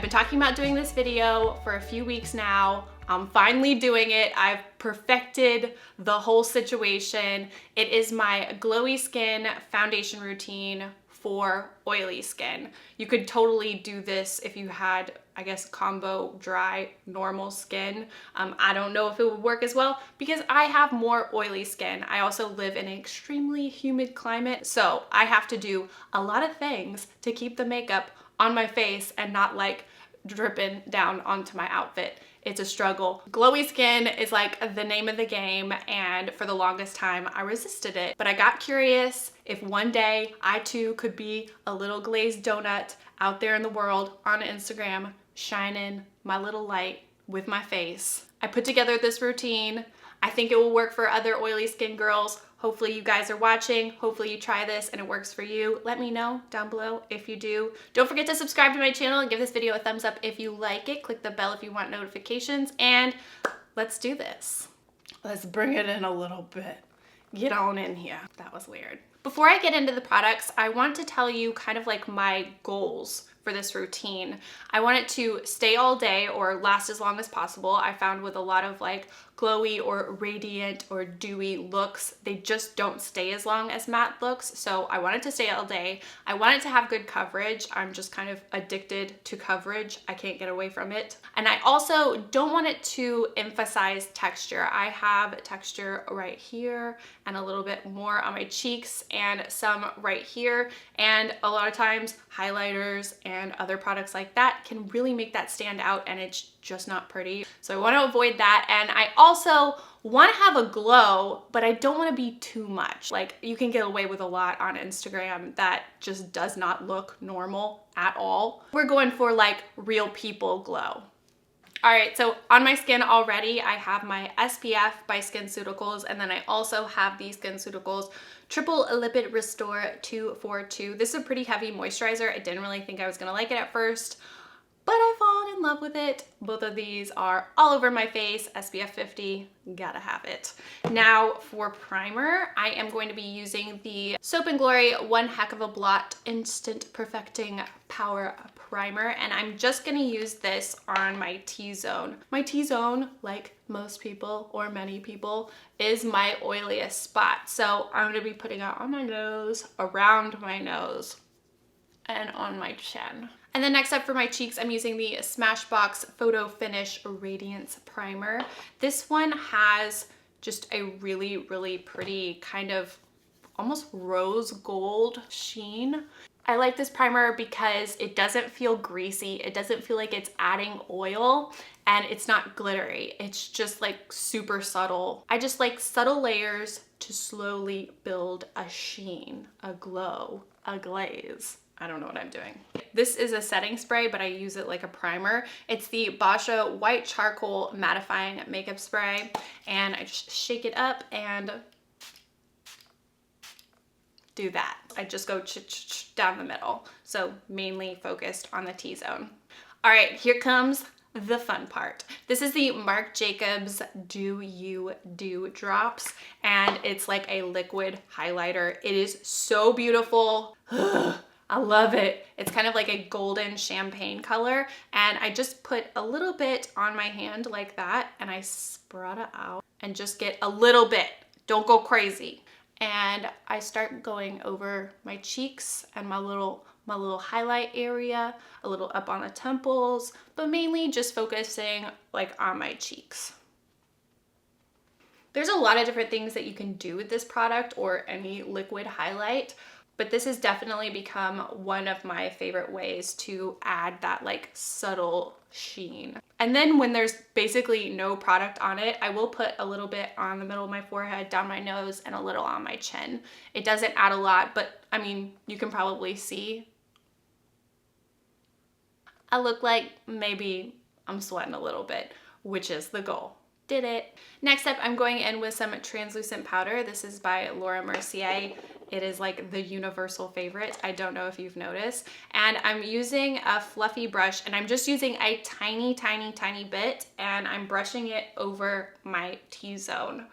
I've been talking about doing this video for a few weeks now. I'm finally doing it. I've perfected the whole situation. It is my glowy skin foundation routine for oily skin. You could totally do this if you had, I guess, combo dry normal skin. I don't know if it would work as well because I have more oily skin. I also live in an extremely humid climate, so I have to do a lot of things to keep the makeup on my face and not like dripping down onto my outfit. It's a struggle. Glowy skin is like the name of the game, and for the longest time I resisted it. But I got curious if one day I too could be a little glazed donut out there in the world on Instagram, shining my little light with my face. I put together this routine. I think it will work for other oily skin girls. Hopefully you guys are watching. Hopefully you try this and it works for you. Let me know down below if you do. Don't forget to subscribe to my channel and give this video a thumbs up if you like it. Click the bell if you want notifications, and let's do this. Let's bring it in a little bit. Get on in here. That was weird. Before I get into the products, I want to tell you kind of like my goals for this routine. I want it to stay all day or last as long as possible. I found with a lot of like glowy or radiant or dewy looks, they just don't stay as long as matte looks. So I want it to stay all day. I want it to have good coverage. I'm just kind of addicted to coverage. I can't get away from it. And I also don't want it to emphasize texture. I have texture right here and a little bit more on my cheeks and some right here. And a lot of times highlighters and other products like that can really make that stand out, and it's just not pretty. So I want to avoid that. And I also want to have a glow, but I don't want to be too much. Like, you can get away with a lot on Instagram that just does not look normal at all. We're going for like real people glow. All right, so on my skin already, I have my SPF by SkinCeuticals, and then I also have the SkinCeuticals Triple Lipid Restore 242. This is a pretty heavy moisturizer. I didn't really think I was gonna like it at first, but I've fallen in love with it. Both of these are all over my face. SPF 50, gotta have it. Now for primer, I am going to be using the Soap & Glory One Heck of a Blot Instant Perfecting Power Primer, and I'm just gonna use this on my T-zone. My T-zone, like most people or many people, is my oiliest spot. So I'm gonna be putting it on my nose, around my nose, and on my chin. And then next up for my cheeks, I'm using the Smashbox Photo Finish Radiance Primer. This one has just a really, really pretty kind of almost rose gold sheen. I like this primer because it doesn't feel greasy. It doesn't feel like it's adding oil, and it's not glittery. It's just like super subtle. I just like subtle layers to slowly build a sheen, a glow, a glaze. I don't know what I'm doing. This is a setting spray, but I use it like a primer. It's the Basha White Charcoal Mattifying Makeup Spray, and I just shake it up and do that. I just go down the middle, so mainly focused on the T-zone. All right, here comes the fun part. This is the Marc Jacobs Do You Dew Drops, and it's like a liquid highlighter. It is so beautiful. I love it. It's kind of like a golden champagne color, and I just put a little bit on my hand like that, and I spread it out and just get a little bit. Don't go crazy. And I start going over my cheeks and my little highlight area, a little up on the temples, but mainly just focusing like on my cheeks. There's a lot of different things that you can do with this product or any liquid highlight, but this has definitely become one of my favorite ways to add that like subtle sheen. And then when there's basically no product on it, I will put a little bit on the middle of my forehead, down my nose, and a little on my chin. It doesn't add a lot, but I mean, you can probably see. I look like maybe I'm sweating a little bit, which is the goal. Did it. Next up, I'm going in with some translucent powder. This is by Laura Mercier. It is like the universal favorite. I don't know if you've noticed. And I'm using a fluffy brush, and I'm just using a tiny, tiny, tiny bit, and I'm brushing it over my T-zone.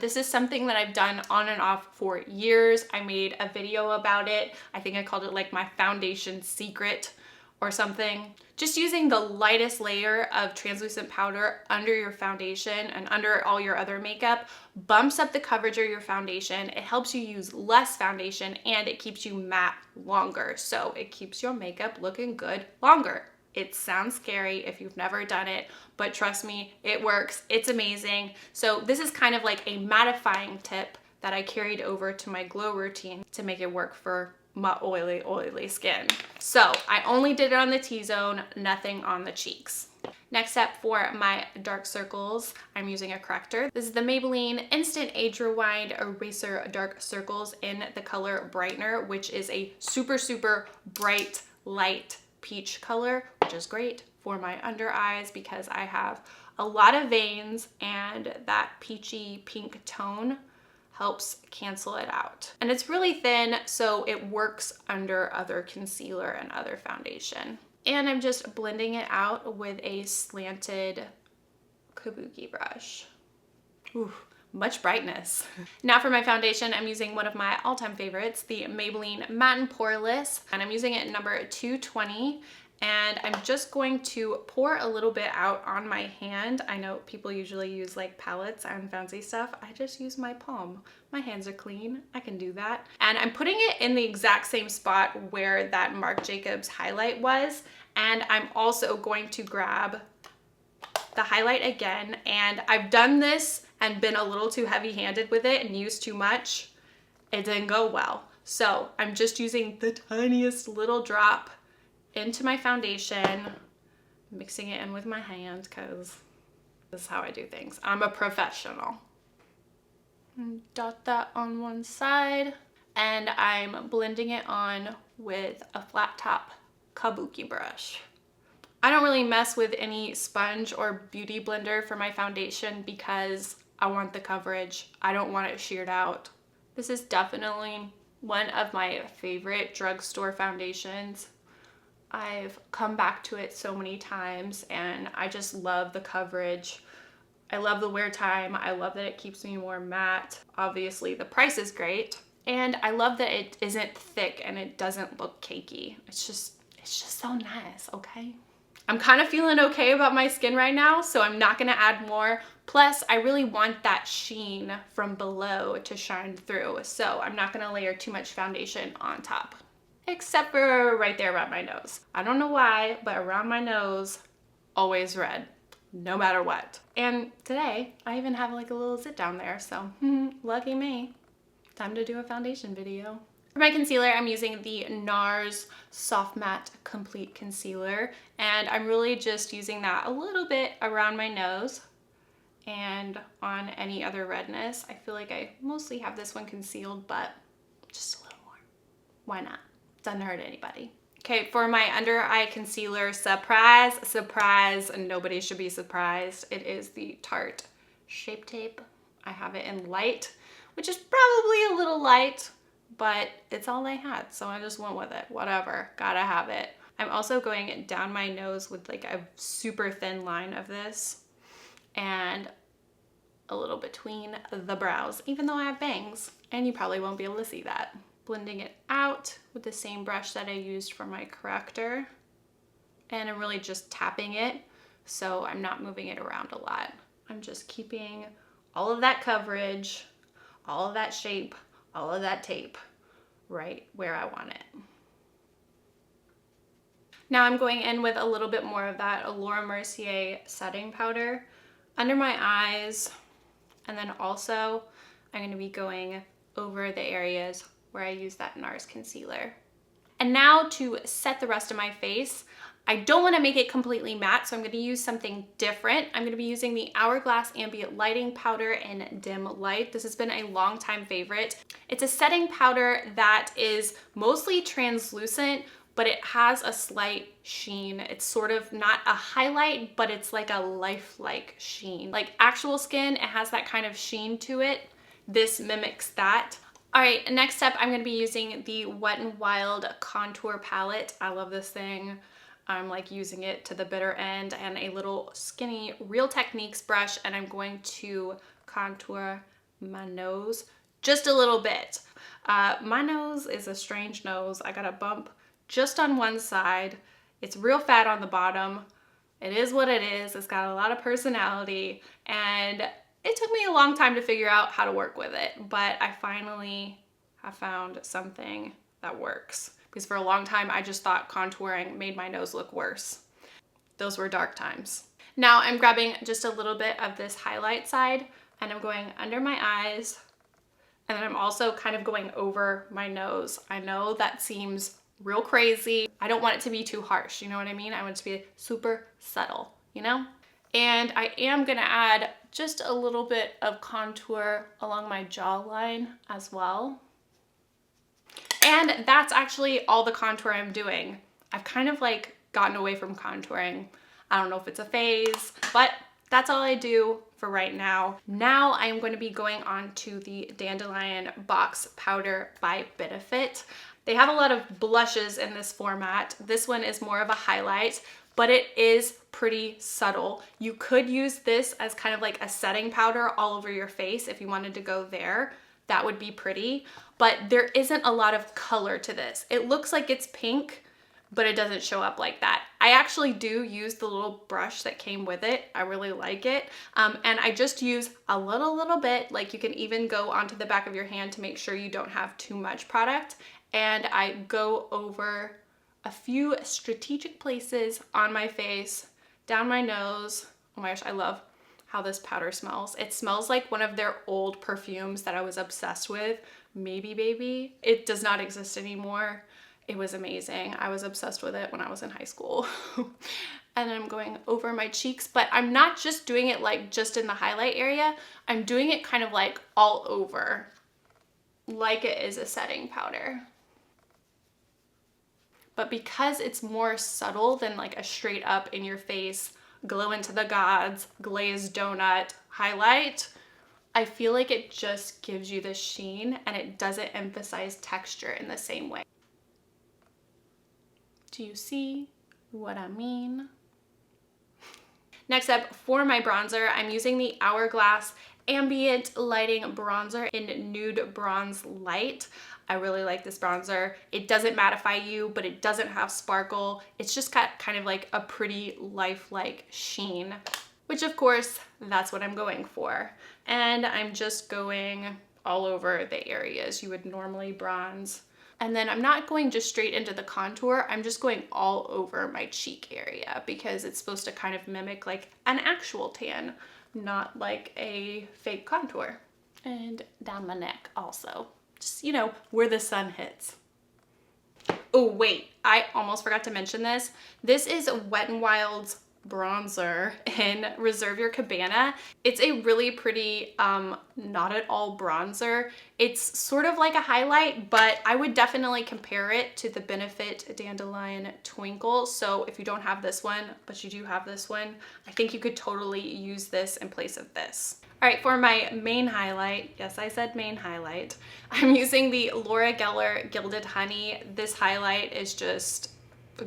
This is something that I've done on and off for years. I made a video about it. I think I called it like my foundation secret or something. Just using the lightest layer of translucent powder under your foundation and under all your other makeup bumps up the coverage of your foundation. It helps you use less foundation and it keeps you matte longer. So it keeps your makeup looking good longer. It sounds scary if you've never done it, but trust me, it works. It's amazing. So this is kind of like a mattifying tip that I carried over to my glow routine to make it work for my oily skin. So I only did it on the T-zone, nothing on the cheeks. Next up, for my dark circles, I'm using a corrector. This is the Maybelline Instant Age Rewind Eraser Dark Circles in the color Brightener, which is a super bright, light peach color, which is great for my under eyes because I have a lot of veins and that peachy pink tone helps cancel it out. And it's really thin, so it works under other concealer and other foundation. And I'm just blending it out with a slanted kabuki brush. Ooh, much brightness. Now for my foundation, I'm using one of my all-time favorites, the Maybelline Matte and Poreless, and I'm using it in number 220. And I'm just going to pour a little bit out on my hand. I know people usually use like palettes and fancy stuff. I just use my palm. My hands are clean, I can do that. And I'm putting it in the exact same spot where that Marc Jacobs highlight was. And I'm also going to grab the highlight again. And I've done this and been a little too heavy-handed with it and used too much. It didn't go well. So I'm just using the tiniest little drop into my foundation, mixing it in with my hand because this is how I do things. I'm a professional. Dot that on one side, and I'm blending it on with a flat top kabuki brush. I don't really mess with any sponge or beauty blender for my foundation because I want the coverage. I don't want it sheared out. This is definitely one of my favorite drugstore foundations. I've come back to it so many times and I just love the coverage. I love the wear time. I love that it keeps me more matte. Obviously the price is great. And I love that it isn't thick and it doesn't look cakey. It's just so nice, okay? I'm kind of feeling okay about my skin right now, so I'm not gonna add more. Plus, I really want that sheen from below to shine through, so I'm not gonna layer too much foundation on top. Except for right there around my nose. I don't know why, but around my nose, always red, no matter what. And today, I even have like a little zit down there, so lucky me. Time to do a foundation video. For my concealer, I'm using the NARS Soft Matte Complete Concealer, and I'm really just using that a little bit around my nose and on any other redness. I feel like I mostly have this one concealed, but just a little more. Why not? Doesn't hurt anybody. Okay, for my under eye concealer, surprise, nobody should be surprised. It is the Tarte Shape Tape. I have it in light, which is probably a little light, but it's all they had, so I just went with it. Whatever, gotta have it. I'm also going down my nose with like a super thin line of this and a little between the brows, even though I have bangs, and you probably won't be able to see that. Blending it out with the same brush that I used for my corrector. And I'm really just tapping it, so I'm not moving it around a lot. I'm just keeping all of that coverage, all of that shape, all of that tape right where I want it. Now I'm going in with a little bit more of that Laura Mercier setting powder under my eyes, and then also I'm going to be going over the areas where I use that NARS concealer. And now to set the rest of my face, I don't want to make it completely matte, so I'm going to use something different. I'm going to be using the Hourglass Ambient Lighting Powder in Dim Light. This has been a long time favorite. It's a setting powder that is mostly translucent, but it has a slight sheen. It's sort of not a highlight, but it's like a lifelike sheen. Like actual skin, it has that kind of sheen to it. This mimics that. All right, next up, I'm gonna be using the Wet n Wild Contour Palette. I love this thing. I'm like using it to the bitter end, and a little skinny Real Techniques brush, and I'm going to contour my nose just a little bit. My nose is a strange nose. I got a bump just on one side. It's real fat on the bottom. It is what it is. It's got a lot of personality, and it took me a long time to figure out how to work with it, but I finally have found something that works, because for a long time I just thought contouring made my nose look worse. Those were dark times. Now I'm grabbing just a little bit of this highlight side, and I'm going under my eyes, and then I'm also kind of going over my nose. I know that seems real crazy. I don't want it to be too harsh, you know what I mean? I want it to be super subtle, you know? And I am gonna add just a little bit of contour along my jawline as well. And that's actually all the contour I'm doing. I've kind of like gotten away from contouring. I don't know if it's a phase, but that's all I do for right now. Now I'm going to be going on to the Dandelion Box Powder by Benefit. They have a lot of blushes in this format. This one is more of a highlight, but it is pretty subtle. You could use this as kind of like a setting powder all over your face if you wanted to go there. That would be pretty, but there isn't a lot of color to this. It looks like it's pink, but it doesn't show up like that. I actually do use the little brush that came with it. I really like it. And I just use a little bit, like you can even go onto the back of your hand to make sure you don't have too much product. And I go over a few strategic places on my face, down my nose. Oh my gosh, I love how this powder smells. It smells like one of their old perfumes that I was obsessed with, Maybe Baby. It does not exist anymore. It was amazing. I was obsessed with it when I was in high school. And I'm going over my cheeks, but I'm not just doing it like just in the highlight area. I'm doing it kind of like all over, like it is a setting powder. But because it's more subtle than like a straight up in your face, glow into the gods, glazed donut highlight, I feel like it just gives you this sheen and it doesn't emphasize texture in the same way. Do you see what I mean? Next up, for my bronzer, I'm using the Hourglass Ambient Lighting Bronzer in Nude Bronze Light. I really like this bronzer. It doesn't mattify you, but it doesn't have sparkle. It's just got kind of like a pretty lifelike sheen, which of course, that's what I'm going for. And I'm just going all over the areas you would normally bronze. And then I'm not going just straight into the contour, I'm just going all over my cheek area because it's supposed to kind of mimic like an actual tan, not like a fake contour. And down my neck also, just, you know, where the sun hits. Oh wait, I almost forgot to mention this. This is Wet n Wild's bronzer in Reserve Your Cabana. It's a really pretty, not at all bronzer. It's sort of like a highlight, but I would definitely compare it to the Benefit Dandelion Twinkle. So if you don't have this one, but you do have this one, I think you could totally use this in place of this. All right, for my main highlight, yes, I said main highlight, I'm using the Laura Geller Gilded Honey. This highlight is just,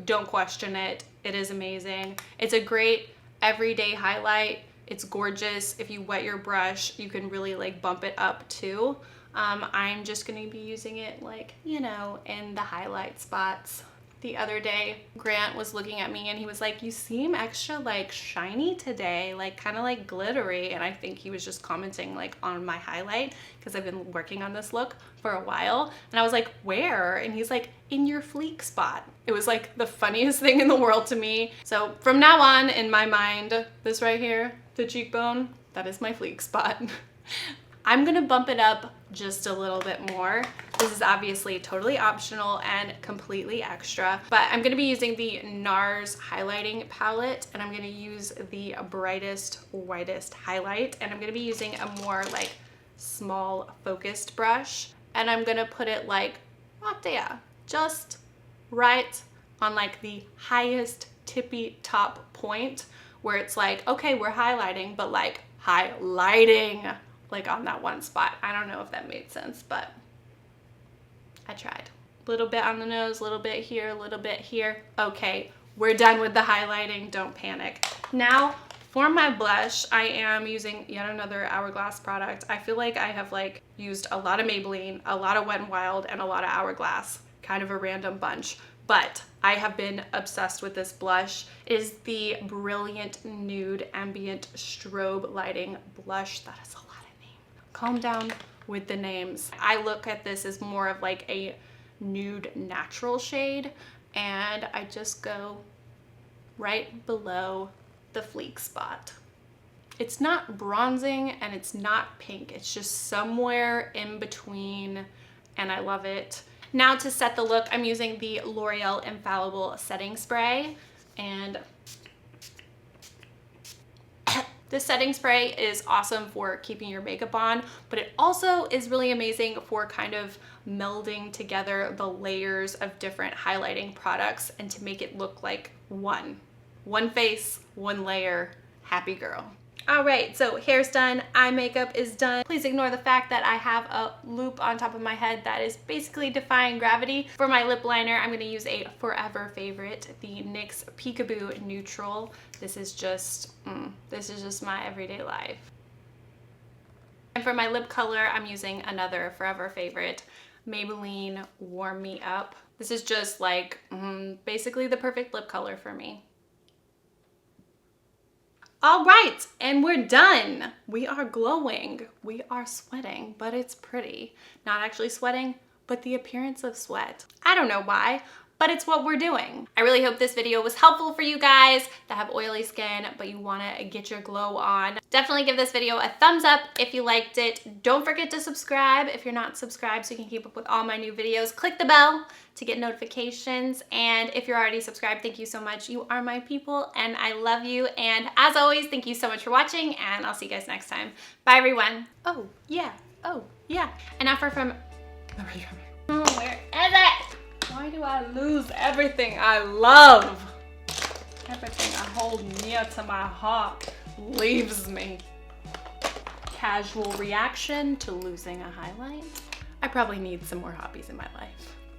don't question it. It is amazing. It's a great everyday highlight. It's gorgeous. If you wet your brush, you can really like bump it up too. I'm just gonna be using it like, you know, in the highlight spots. The other day, Grant was looking at me and he was like, you seem extra like shiny today, like kind of like glittery. And I think he was just commenting like on my highlight because I've been working on this look for a while. And I was like, where? And he's like, in your fleek spot. It was like the funniest thing in the world to me. So from now on, in my mind, this right here, the cheekbone, that is my fleek spot. I'm gonna bump it up just a little bit more. This is obviously totally optional and completely extra, but I'm gonna be using the NARS highlighting palette, and I'm gonna use the brightest, whitest highlight, and I'm gonna be using a more like small focused brush, and I'm gonna put it like up there, just right on like the highest tippy top point where it's like, okay, we're highlighting, but like highlighting like on that one spot. I don't know if that made sense, but I tried. A little bit on the nose, a little bit here, a little bit here. Okay, we're done with the highlighting, don't panic. Now, for my blush, I am using yet another Hourglass product. I feel like I have like used a lot of Maybelline, a lot of Wet n Wild, and a lot of Hourglass, kind of a random bunch. but I have been obsessed with this blush. It is the Brilliant Nude Ambient Strobe Lighting Blush. That is a lot of names. Calm down with the names. I look at this as more of like a nude natural shade, and I just go right below the fleek spot. It's not bronzing and it's not pink. It's just somewhere in between, and I love it. Now to set the look, I'm using the L'Oreal Infallible Setting Spray, and this setting spray is awesome for keeping your makeup on, but it also is really amazing for kind of melding together the layers of different highlighting products and to make it look like one face, one layer, happy girl. All right, so hair's done, eye makeup is done. Please ignore the fact that I have a loop on top of my head that is basically defying gravity. For my lip liner, I'm gonna use a forever favorite, the NYX Peekaboo Neutral. This is just my everyday life. And for my lip color, I'm using another forever favorite, Maybelline Warm Me Up. This is just like basically the perfect lip color for me. All right, and we're done. We are glowing, we are sweating, but it's pretty. Not actually sweating, but the appearance of sweat. I don't know why, but it's what we're doing. I really hope this video was helpful for you guys that have oily skin, but you wanna get your glow on. Definitely give this video a thumbs up if you liked it. Don't forget to subscribe if you're not subscribed so you can keep up with all my new videos. Click the bell to get notifications. And if you're already subscribed, thank you so much. You are my people and I love you. And as always, thank you so much for watching and I'll see you guys next time. Bye everyone. Oh yeah. And now from, where is it? Why do I lose everything I love? Everything I hold near to my heart leaves me. Casual reaction to losing a highlight. I probably need some more hobbies in my life.